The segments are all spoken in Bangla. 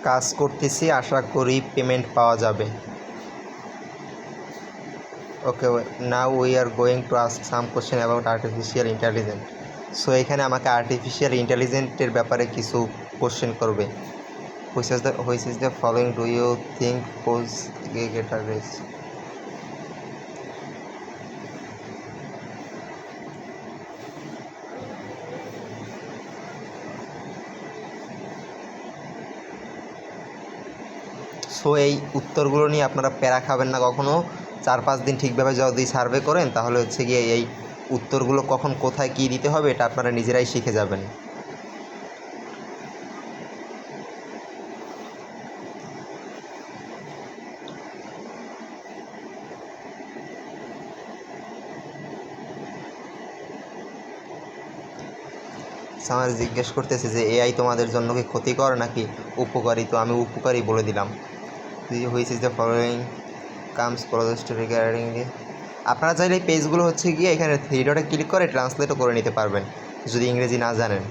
কাজ করতেছি, আশা করি পেমেন্ট পাওয়া যাবে। Okay, now we are going to ask some question about artificial intelligence. So এখানে আমাকে আর্টিফিশিয়াল ইন্টেলিজেন্টের ব্যাপারে কিছু কোশ্চেন করবে। Which is the following do you think pose get a race? So এই উত্তরগুলো নিয়ে আপনারা প্যারা খাবেন না কখনো। 4-5 দিন ঠিকভাবে যদি সার্ভে করেন তাহলে হচ্ছে গিয়ে এই উত্তরগুলো কখন কোথায় কী দিতে হবে এটা আপনারা নিজেরাই শিখে যাবেন। আমার জিজ্ঞেস করতেছে যে এআই তোমাদের জন্য কি ক্ষতিকর নাকি উপকারী? তো আমি উপকারী বলে দিলাম। Which is the following comes প্রজেস্ট regarding দি। আপনারা চাইলে এই পেজগুলো হচ্ছে গিয়ে এখানে থ্রি ডটে ক্লিক করে ট্রান্সলেটও করে নিতে পারবেন যদি ইংরেজি না জানেন।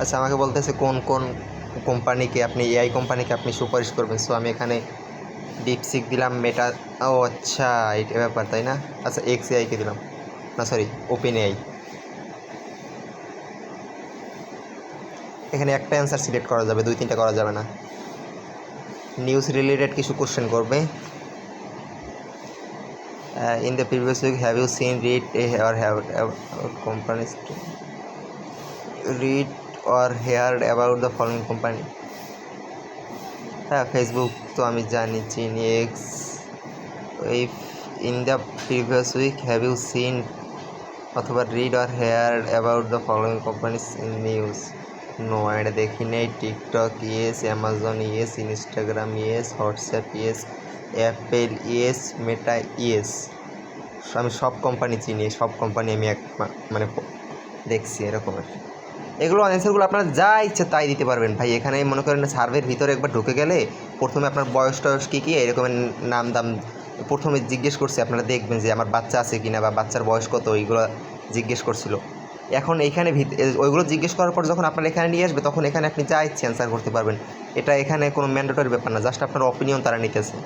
আচ্ছা, আমাকে বলতেছে কোন কোন কোম্পানিকে আপনি এআই কোম্পানিকে আপনি সুপারিশ করবেন। সো আমি এখানে ডিপসিক দিলাম, মেটা, ও আচ্ছা এটা ব্যাপার তাই না। আচ্ছা, এক্সএআইকে দিলাম, না সরি ওপেন এআই। এখানে একটা অ্যান্সার সিলেক্ট করা যাবে, 2-3টা করা যাবে না। নিউজ রিলেটেড কিছু কোশ্চেন করবে। In the previous week have you seen read or have companies read or heard about the following company? হ্যাঁ, ফেসবুক তো আমি জানি, চিনি। X, if in the previous week have you seen অথবা read or heard about the following companies in news? No, এটা দেখি নেই। TikTok yes, Amazon yes, Instagram yes, WhatsApp yes, Apple yes, Meta yes. আমি সব কোম্পানি চিনি, সব কোম্পানি আমি মানে দেখছি এরকম আর কি। এগুলো অ্যান্সারগুলো আপনারা যা ইচ্ছে তাই দিতে পারবেন ভাই। এখানে মনে করেন সার্ভের ভিতরে একবার ঢুকে গেলে প্রথমে আপনার বয়স টয়স কী কী এরকমের নাম দাম প্রথমে জিজ্ঞেস করছে। আপনারা দেখবেন যে আমার বাচ্চা আছে কি না বা বাচ্চার বয়স কত, ওইগুলো জিজ্ঞেস করছিল। এখন এইখানে ওইগুলো জিজ্ঞেস করার পর যখন আপনার এখানে নিয়ে আসবে তখন এখানে আপনি যা ইচ্ছে অ্যান্সার করতে পারবেন। এটা এখানে কোনো ম্যান্ডেটরি ব্যাপার না, জাস্ট আপনার অপিনিয়ন তারা নিতেছে।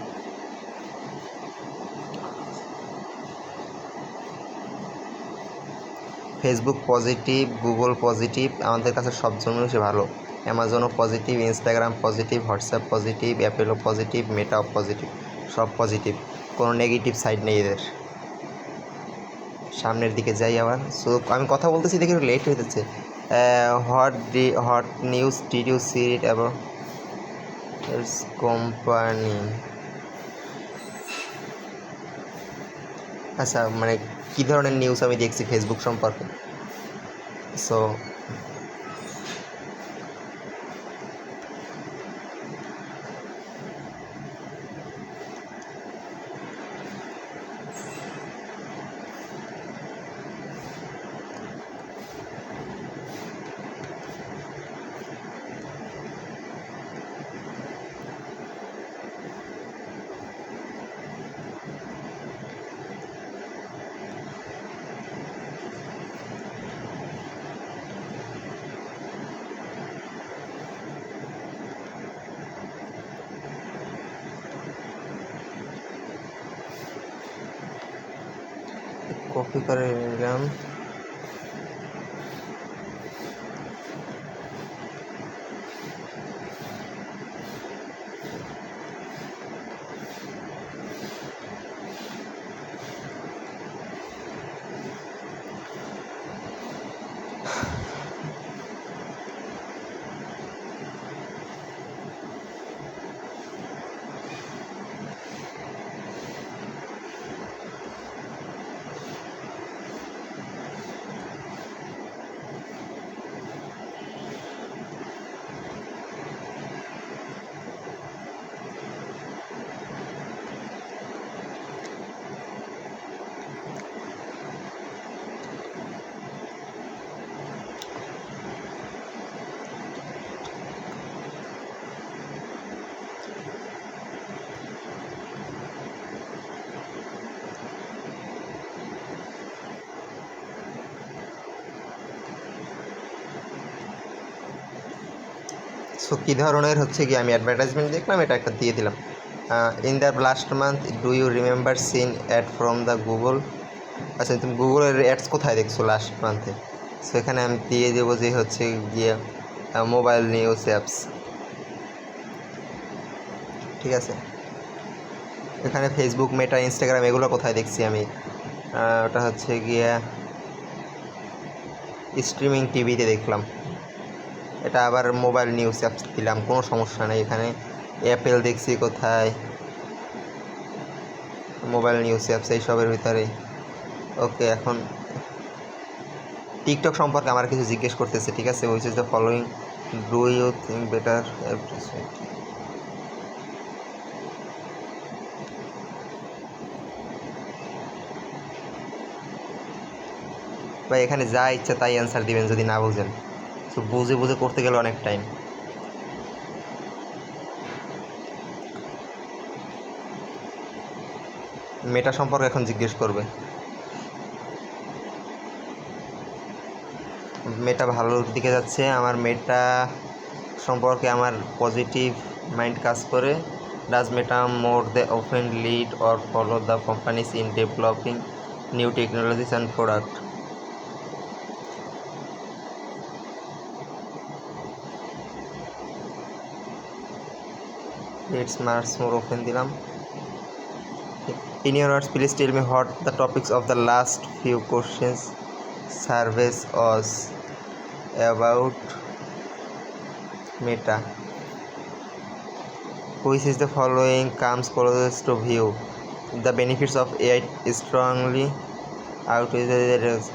ফেসবুক পজিটিভ, গুগল পজিটিভ, আমাদের কাছে সব জন্য সে ভালো। অ্যামাজনও positive, Instagram positive, WhatsApp positive, অ্যাপেলও পজিটিভ, মেটাও পজিটিভ, সব পজিটিভ, কোনো নেগেটিভ সাইড নেই এদের। সামনের দিকে যাই আবার। সো আমি কথা বলতেছি দেখে একটু লেট হয়ে যাচ্ছে। Hot news did you see it about its company? আচ্ছা, মানে কী ধরনের নিউজ আমি দেখছি ফেসবুক সম্পর্কে? সো কপি করে নিলাম। সো কী ধরনের হচ্ছে কি আমি অ্যাডভার্টাইজমেন্ট দেখলাম, এটা একটা দিয়ে দিলাম। In the last month do you remember seen ad from the Google. আচ্ছা, তুমি গুগলের অ্যাডস কোথায় দেখছো লাস্ট মান্থে? সো এখানে আমি দিয়ে দেবো যে হচ্ছে গিয়ে মোবাইল নিউজ অ্যাপস, ঠিক আছে। এখানে ফেসবুক, মেটা, ইনস্টাগ্রাম এগুলো কোথায় দেখছি আমি? ওটা হচ্ছে গিয়ে স্ট্রিমিং টিভিতে দেখলাম। এটা আবার মোবাইল নিউজ অ্যাপস দিলাম, কোনো সমস্যা নেই। এখানে অ্যাপেল দেখছি কোথায়, মোবাইল নিউজ অ্যাপস এইসবের ভিতরে। ওকে, এখন টিকটক সম্পর্কে আমার কিছু জিজ্ঞেস করতেছে, ঠিক আছে। Which is the following do you think better appreciate. ভাই এখানে যা ইচ্ছা তাই অ্যান্সার দিবেন যদি না বুঝেন, তো বুঝে বুঝে করতে গেলে অনেক টাইম। মেটা সম্পর্কে এখন জিজ্ঞেস করবে। মেটা ভালোর দিকে যাচ্ছে, আমার মেটা সম্পর্কে আমার পজিটিভ মাইন্ড কাজ করে। Does Meta more the often lead or follow the companies in developing new technologies and product? It's mars more open দিলাম। In your words, please tell me what the topics of the last few questions surveys was about Meta. Which is the following comes closest to view? The benefits of AI strongly outweigh the risks.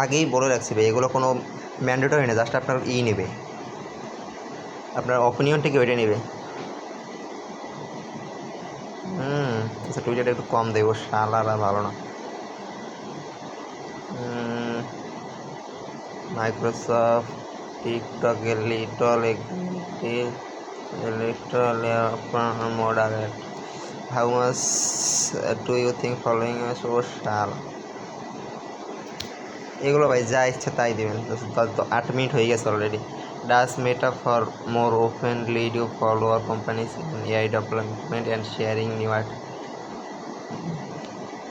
আগেই বলে রাখছি ভাই, এগুলো কোনো ম্যান্ডেটরি না, জাস্ট আপনার নেবে, আপনার অপিনিয়নটাকে ওইটা নেবে। আচ্ছা, টুইটারটা একটু কম দেবো, শালারা ভালো না। Microsoft, TikTok, moderate. How much do you think following us over শালা? এগুলো ভাই যা ইচ্ছা তাই দেবেন, 8 মিনিট হয়ে গেছে already. Does Meta for more open lead you follow or companies in AI development and sharing new art?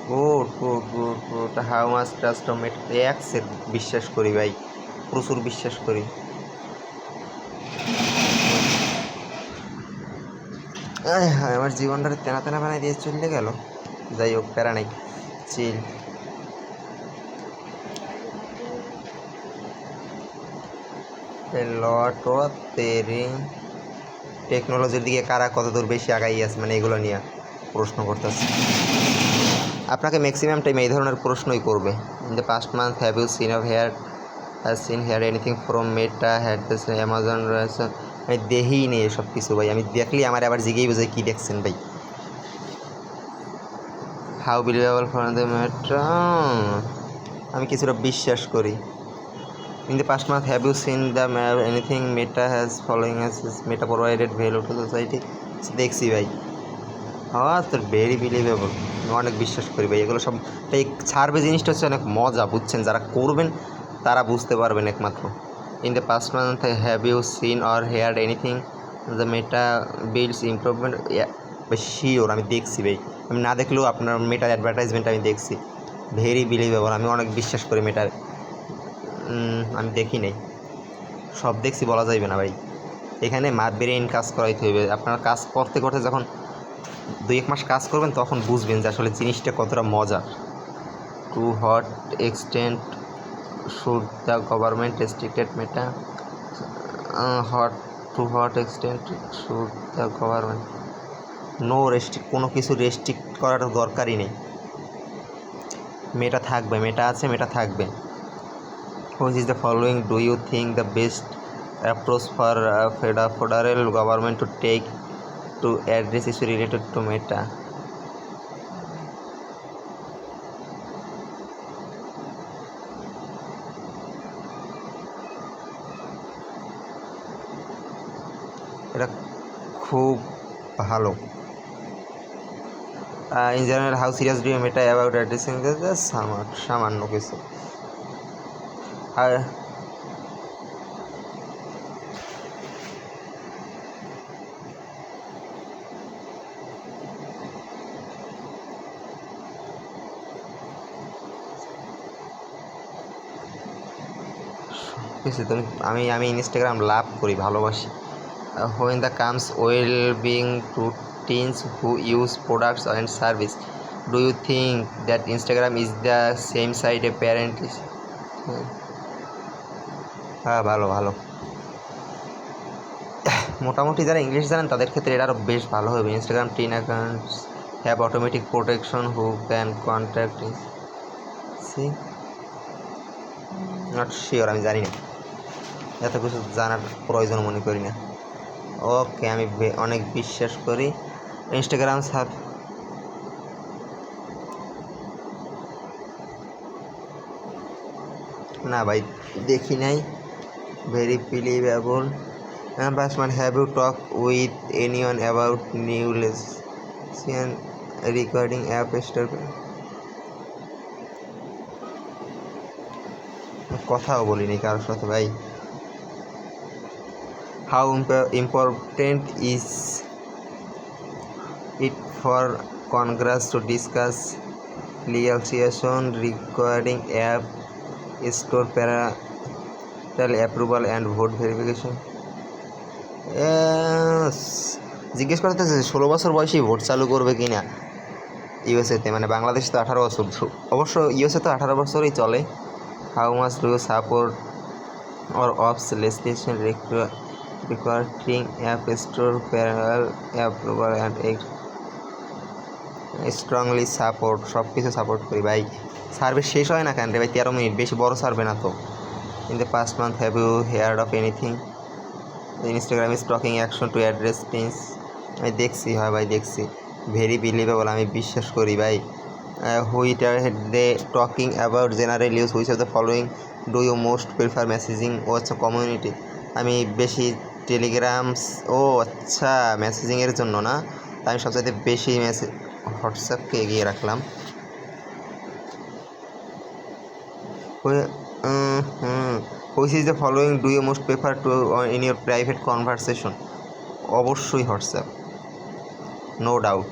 Good good good good. How much does Meta? এক্সের বিশ্বাস করি ভাই, প্রচুর বিশ্বাস করি। হ্যাঁ, আমার জীবনটা তেনা তেনা বানাই দিয়ে চলে গেল। যাই হোক, প্যারা নাই, চিল। লট ও তেরি টেকনোলজির দিকে কারা কতদূর বেশি আগাই আছে, মানে এগুলো নিয়ে প্রশ্ন করতেছে। আপনাকে ম্যাক্সিমাম টাইম এই ধরনের প্রশ্নই করবে। In the past month have you seen here anything from Meta had this Amazon রয়েছে? আমি দেখেই নেই এসব কিছু ভাই, আমি দেখলেই আমার আবার জিগেই বোঝাই কী দেখছেন ভাই। হাউ বিলিভেবল ফর দ্য মেটা? আমি কিছুটা বিশ্বাস করি। In the past month, have you seen the anything Meta has following us? Meta provided value to society? দেখছি ভাই, হ্যাঁ তো ভেরি বিলিভেবল, অনেক বিশ্বাস করি ভাই। এগুলো সব এই ছাড়বে জিনিসটা হচ্ছে অনেক মজা, বুঝছেন? যারা করবেন তারা বুঝতে পারবেন একমাত্র। In the past month have you seen or heard anything the Meta builds improvement? Sure, আমি দেখছি ভাই, আমি না দেখলেও আপনার মেটার অ্যাডভার্টাইজমেন্ট আমি দেখছি। ভেরি বিলিভেবল, আমি অনেক বিশ্বাস করি মেটার। আমি দেখি নাই, সব দেখছি বলা যাইবে না ভাই। এখানে ব্রেন কাজ করাইতে হইবে। আপনার কাজ করতে করতে যখন 2-1 মাস কাজ করবেন তখন বুঝবেন যে আসলে জিনিসটা কতটা মজার। To what extent should the government restricted Meta? To what extent should the government? No restrict, কোনো কিছু রেস্ট্রিক্ট করার দরকারই নেই। মেটা থাকবে, মেটা আছে, মেটা থাকবে। Which is the following do you think the best approach for federal government to take to address issue related to Meta? এটা খুব ভালো। In general how serious do you matter about addressing সামান্য কিছু। আর কিছু তুমি আমি ইনস্টাগ্রাম লাভ করি, ভালোবাসি। When the comes well being to teens who use products and service, do you think that Instagram is the same side a parent? হ্যাঁ, ভালো ভালো। মোটামুটি যারা ইংলিশ জানেন তাদের ক্ষেত্রে এটা আরও বেশ ভালো হবে। Instagram teen accounts have automatic protection who can contact see not sure, আমি জানি না, এত কিছু জানার প্রয়োজন মনে করি না। ওকে, আমি অনেক বিশ্বাস করি ইনস্টাগ্রাম না ভাই, দেখি নাই। Very believable. Basman, have you talked with anyone about new lesbian recording app store? কথাও বলিনি কারোর সাথে ভাই। How important is it for Congress to discuss legislation regarding app store parental approval and vote verification? জিজ্ঞেস করতে 16 বছর বয়সী ভোট চালু করবে কি না ইউএসএতে, মানে বাংলাদেশ তো 18 বছর, অবশ্য ইউএসএ তো 18 বছরই চলে। How much do you support or oppose legislation requiring app store parental approval and strongly support, সব কিছু সাপোর্ট করি ভাই। সার্ভে শেষ হয় না কেন রে ভাই? 13 মিনিট, বেশি বড় সার্ভে না তো। In the past month have you heard of anything? Instagram is talking action to address teens. আমি দেখছি, হয় ভাই দেখছি। ভেরি বিলিভেবল, আমি বিশ্বাস করি ভাই। What are they talking about general use which of the following do you most prefer messaging? ও আচ্ছা, কমিউনিটি। আমি বেশি টেলিগ্রামস, ও আচ্ছা মেসেজিংয়ের জন্য না, আমি সবচাইতে বেশি হোয়াটসঅ্যাপকে এগিয়ে রাখলাম। Which is the following do you most prefer to in your private conversation? অবশ্যই WhatsApp, no doubt.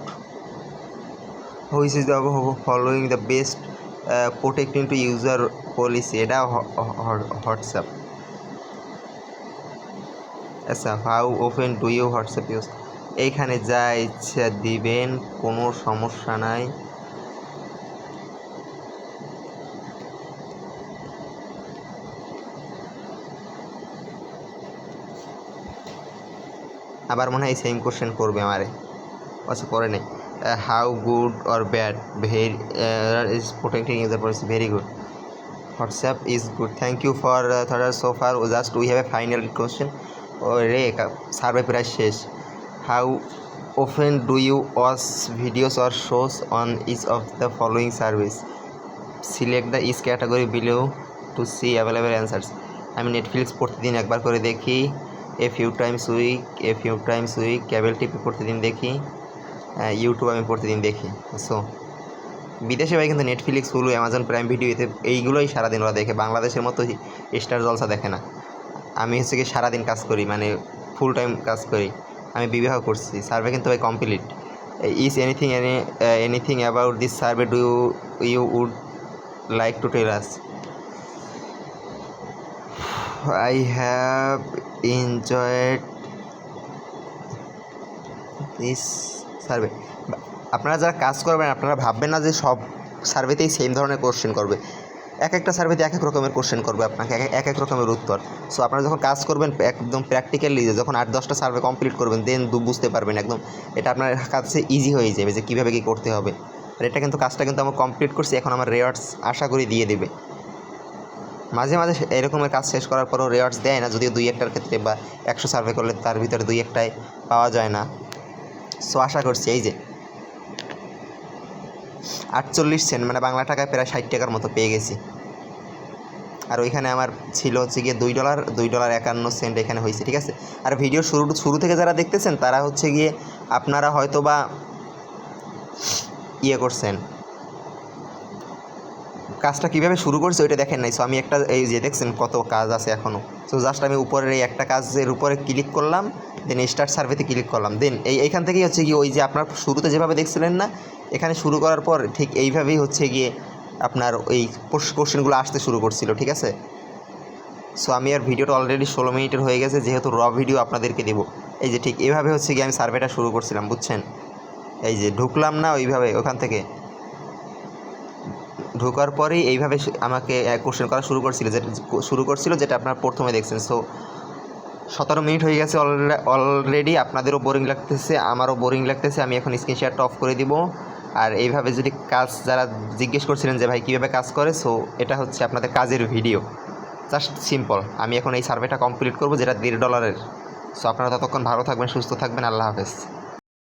Which is the following the best protecting to user policy? এটা হোয়াটসঅ্যাপ। আচ্ছা, how open do you WhatsApp use? এইখানে যা ইচ্ছা দিবেন, কোনো সমস্যা নাই। আবার মনে হয় সেম কোশ্চেন করবে আমারে। আচ্ছা, করে নেই। How good or bad is protecting user policy? Very good. WhatsApp is good. Thank you for so far. Just we have a final question. ও রে, সার্ভে প্রায় শেষ। হাউ often do you watch videos or shows on each of the following service? Select the each category below to see available answers. আমি নেটফ্লিক্স প্রতিদিন একবার করে দেখি, a few times week. Cable TV প্রতিদিন দেখি, ইউটিউব আমি প্রতিদিন দেখি। সো বিদেশে ভাই কিন্তু Netflix, Hulu, Amazon prime video, এতে এইগুলোই সারাদিন ওরা দেখে। বাংলাদেশের মতো স্টার জলসা দেখে না। আমি হচ্ছে কি সারাদিন কাজ করি, মানে ফুল টাইম কাজ করি। আমি বিবাহ করছি। সার্ভে কিন্তু ভাই complete. Is anything about this survey do you would like to tell us? I have enjoyed this survey. আপনারা যারা কাজ করবেন, আপনারা ভাববেন না যে সব সার্ভেতেই সেম ধরনের কোশ্চেন করবে। এক একটা সার্ভেতে এক এক রকমের কোশ্চেন করবে আপনাকে, এক এক রকমের উত্তর। সো আপনারা যখন কাজ করবেন একদম প্র্যাকটিক্যালি, যখন 8-10টা সার্ভে কমপ্লিট করবেন, দেন বুঝতে পারবেন একদম, এটা আপনার কাছে ইজি হয়ে যাবে যে কীভাবে কী করতে হবে। আর এটা কিন্তু কাজটা কিন্তু আমরা কমপ্লিট করছি, এখন আমার রেওয়ার্ডস আশা করি দিয়ে দেবে। মাঝে মাঝে এরকমের কাজ শেষ করার পরও রেওয়ার্ডস দেয় না, যদিও 2-1টার ক্ষেত্রে, বা 100 সার্ভে করলে তার ভিতরে 2-1টায় পাওয়া যায় না। সো আশা করছি এই যে 48 সেন্ট, মানে বাংলা টাকায় প্রায় 60 টাকার মতো পেয়ে গেছি। আর ওইখানে আমার ছিল হচ্ছে গিয়ে $2.51 এখানে হয়েছে, ঠিক আছে। আর ভিডিও শুরু থেকে যারা দেখতেছেন তারা হচ্ছে গিয়ে আপনারা হয়তো বা ইয়ে করছেন, কাজটা কীভাবে শুরু করছে ওইটা দেখেন নাই। সো আমি একটা এই যে দেখছেন কত কাজ আছে এখনও। সো জাস্ট আমি উপরের এই একটা কাজের উপরে ক্লিক করলাম, দেন স্টার্ট সার্ভেতে ক্লিক করলাম, দেন এইখান থেকেই হচ্ছে কি ওই যে আপনার শুরুতে যেভাবে দেখছিলেন না, এখানে শুরু করার পর ঠিক এইভাবেই হচ্ছে গিয়ে আপনার ওই কোশ্চেনগুলো আসতে শুরু করছিল, ঠিক আছে। সো আমি আর ভিডিওটা অলরেডি 16 মিনিটের হয়ে গেছে, যেহেতু র ভিডিও আপনাদেরকে দেবো। এই যে ঠিক এইভাবে হচ্ছে গিয়ে আমি সার্ভেটা শুরু করছিলাম, বুঝছেন। এই যে ঢুকলাম না ওইভাবে, ওখান থেকে ঢোকার পরেই এইভাবে আমাকে কোশ্চেন করা শুরু করছিল যেটা আপনার প্রথমে দেখছেন। সো 17 মিনিট হয়ে গেছে অলরেডি, আপনাদেরও বোরিং লাগতেছে, আমারও বোরিং লাগতেছে। আমি এখন স্ক্রিন শেয়ারটা অফ করে দিব। আর এইভাবে যদি কাজ যারা জিজ্ঞেস করছিলেন যে ভাই কীভাবে কাজ করে, সো এটা হচ্ছে আপনাদের কাজের ভিডিও, জাস্ট সিম্পল। আমি এখন এই সার্ভেটা কমপ্লিট করব যেটা $1.5 সো আপনারা ততক্ষণ ভালো থাকবেন, সুস্থ থাকবেন, আল্লাহ হাফেজ।